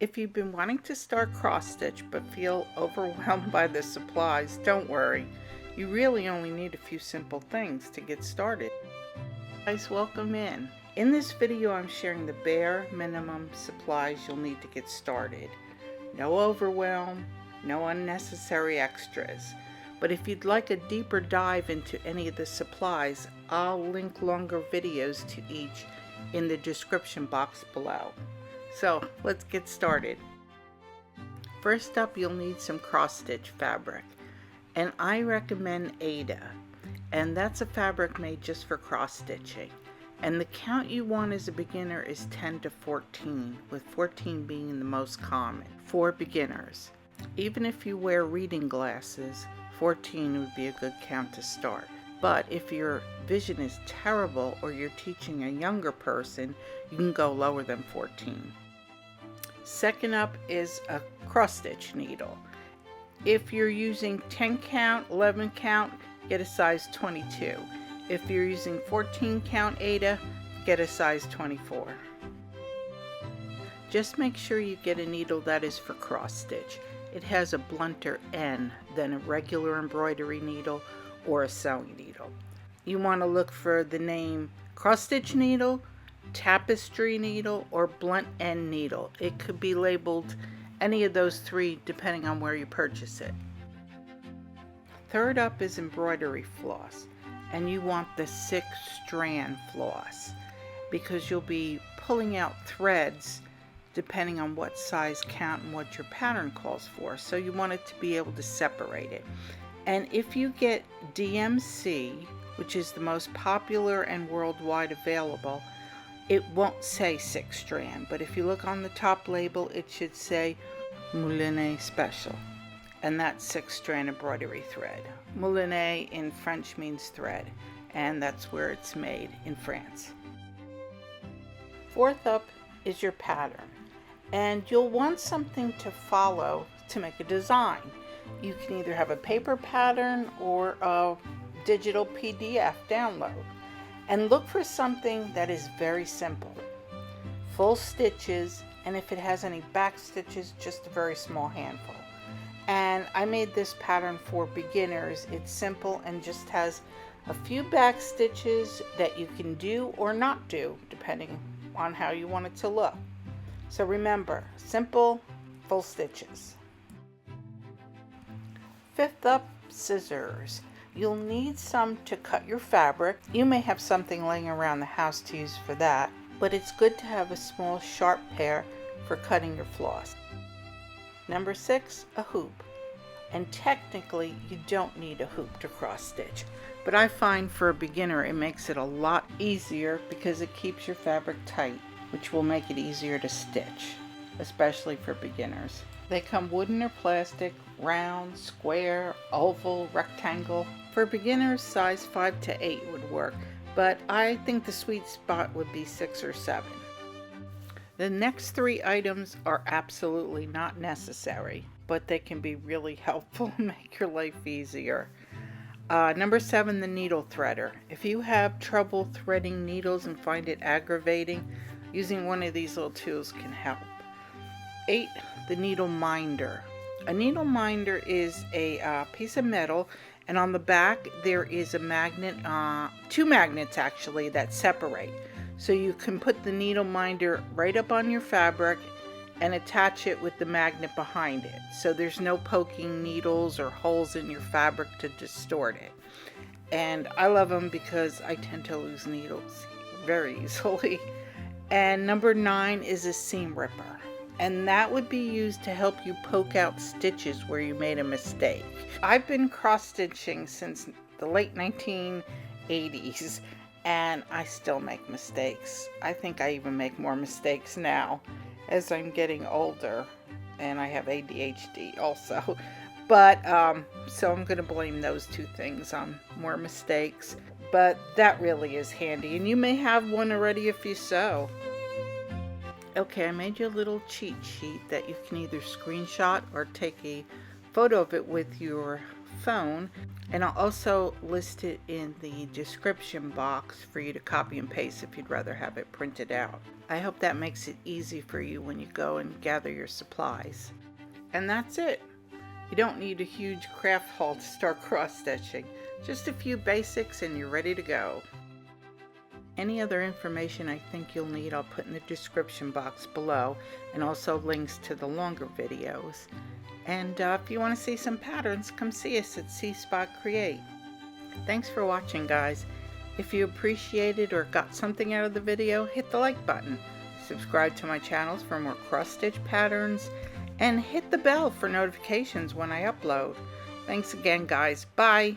If you've been wanting to start cross stitch but feel overwhelmed by the supplies, don't worry. You really only need a few simple things to get started. Guys, welcome in. In this video, I'm sharing the bare minimum supplies you'll need to get started. No overwhelm, no unnecessary extras. But if you'd like a deeper dive into any of the supplies, I'll link longer videos to each in the description box below. So let's get started. First up, you'll need some cross stitch fabric, and I recommend Aida, and that's a fabric made just for cross stitching. And the count you want as a beginner is 10 to 14, with 14 being the most common for beginners. Even if you wear reading glasses, 14 would be a good count to start. But if your vision is terrible or you're teaching a younger person, you can go lower than 14. Second up is a cross stitch needle. If you're using 10 count, 11 count, get a size 22. If you're using 14 count Aida, get a size 24. Just make sure you get a needle that is for cross stitch. It has a blunter end than a regular embroidery needle or a sewing needle. You want to look for the name cross stitch needle, tapestry needle, or blunt end needle. It could be labeled any of those three depending on where you purchase it. Third up is embroidery floss, and you want the 6-strand floss because you'll be pulling out threads depending on what size count and what your pattern calls for. So you want it to be able to separate it. And if you get DMC, which is the most popular and worldwide available, it won't say 6-strand, but if you look on the top label, it should say Mouline special, and that's 6-strand embroidery thread. Mouline in French means thread, and that's where it's made, in France. Fourth up is your pattern, and you'll want something to follow to make a design. You can either have a paper pattern or a digital PDF download. And look for something that is very simple. Full stitches, and if it has any back stitches, just a very small handful. And I made this pattern for beginners. It's simple and just has a few back stitches that you can do or not do, depending on how you want it to look. So remember, simple, full stitches. Fifth up, scissors. You'll need some to cut your fabric. You may have something laying around the house to use for that, but it's good to have a small sharp pair for cutting your floss. Number 6, a hoop. And technically you don't need a hoop to cross stitch, but I find for a beginner it makes it a lot easier because it keeps your fabric tight, which will make it easier to stitch, especially for beginners. They come wooden or plastic, round, square, oval, rectangle. For beginners, size 5 to 8 would work, but I think the sweet spot would be 6 or 7. The next 3 items are absolutely not necessary, but they can be really helpful and make your life easier. Number 7, the needle threader. If you have trouble threading needles and find it aggravating, using one of these little tools can help. 8, the needle minder. A needle minder is a piece of metal, and on the back there is a magnet, 2 magnets actually, that separate. So you can put the needle minder right up on your fabric and attach it with the magnet behind it. So there's no poking needles or holes in your fabric to distort it. And I love them because I tend to lose needles very easily. And number 9 is a seam ripper. And that would be used to help you poke out stitches where you made a mistake. I've been cross stitching since the late 1980s and I still make mistakes. I think I even make more mistakes now as I'm getting older, and I have ADHD also. But so I'm going to blame those 2 things on more mistakes. But that really is handy, and you may have one already if you sew. Okay, I made you a little cheat sheet that you can either screenshot or take a photo of it with your phone, and I'll also list it in the description box for you to copy and paste if you'd rather have it printed out. I hope that makes it easy for you when you go and gather your supplies. And that's it. You don't need a huge craft haul to start cross-stitching. Just a few basics and you're ready to go. Any other information I think you'll need I'll put in the description box below, and also links to the longer videos. And if you want to see some patterns, come see us at C Spot Create. Thanks for watching, guys. If you appreciated or got something out of the video, hit the like button. Subscribe to my channels for more cross-stitch patterns, and hit the bell for notifications when I upload. Thanks again, guys. Bye!